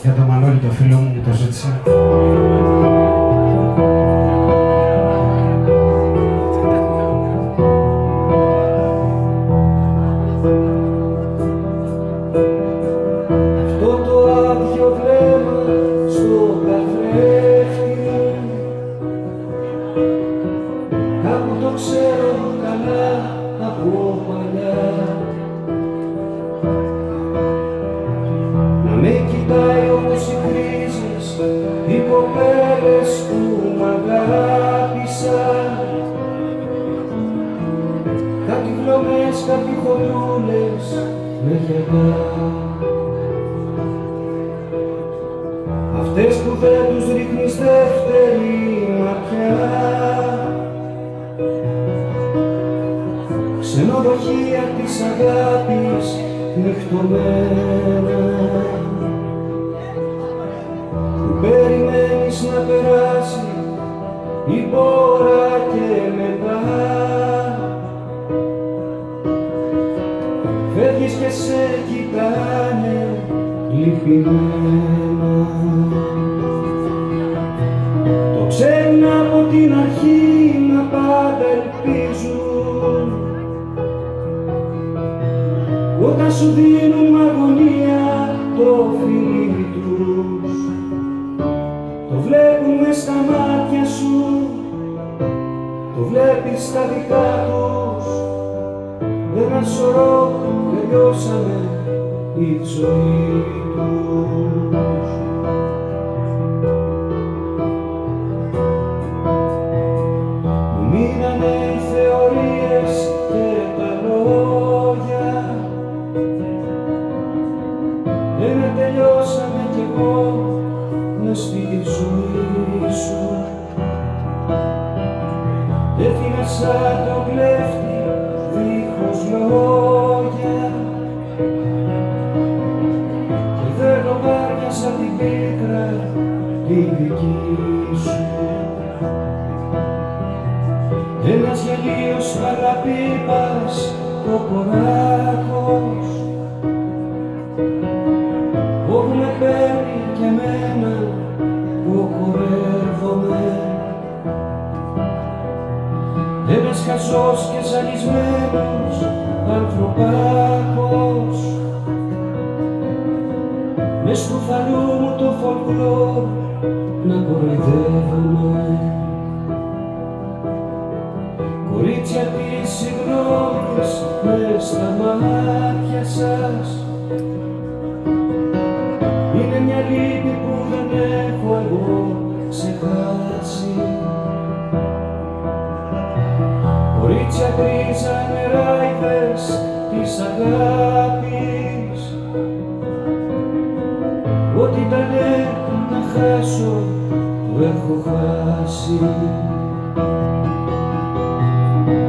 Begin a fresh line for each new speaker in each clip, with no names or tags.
Για το Μανώλη το φίλο μου το ζήτησε.
Αυτό το άδειο βλέμμα στο καθρέφτη κάπου το ξέρω καλά από παλιά. Να με κοιτάει όπως οι κρίζες οι κοπέλες που μ' αγάπησαν, κάτι χλωμές, κάτι χοντρούλες με γερά. Αυτές που δεν τους ρίχνεις δεύτερη ματιά, ξενοδοχεία της αγάπης νυχτωμένα, που περιμένεις να περάσει η πόρα και μετά φεύγεις και σε κοιτάνε λυπημένα. Το ξέρουν από την αρχή μα πάντα ελπίζουν, όταν σου δίνουν αγωνία το φιλί τους, το βλέπουν μες στα μάτια σου, το βλέπεις στα δικά τους. Ένα σωρό τελειώσανε η ζωή τους. Μου μείνανε οι θεωρίες και τα λόγια, ένα τελειώσαμε κι εγώ μες στη ζωή σου. Έφυγα σαν το κλέφτη δίχως λόγια και δεν λογάριασα την πίκρα τη δική σου. Ένας γελίος παραπίπας κοκοράκος, όπου με παίρνει και εμένα κοκορεύομαι. Ένας χαζός και ζαλισμένος ανθρωπάκος, μες του φαλού μου το φολκλόρ να κοροϊδεύομαι. Κορίτσια της συγγνώμης μες στα μάτια σας, είναι μια λύπη που δεν έχω εγώ ξεχάσει. Κορίτσια γκρίζα νεράιδες της αγάπης, ό,τι ήταν να χάσω το έχω χάσει.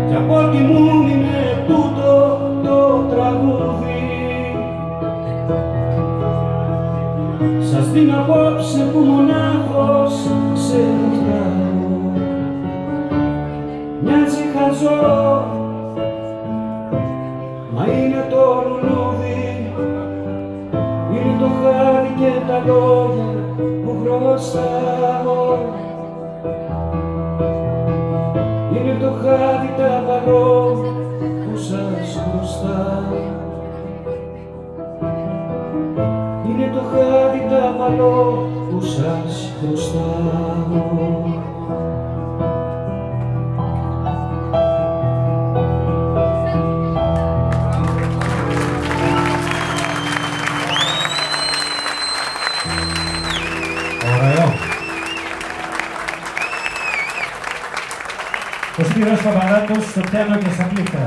Κι από ό,τι μου είναι τούτο το τραγούδι, σας δίνω απόψε που μονάχος ξενυχτάω. Μοιάζει χαζό, μα είναι το λουλούδι, είναι το χάδι και τα λόγια που χρωστάω. Είναι το χάδι τα παλό που σας χρωστάω. Είναι το χάδι τα παλό που σας χρωστάω.
Ο Σπύρος Παπαδάτος στο πιάνο και στα πλήκτρα.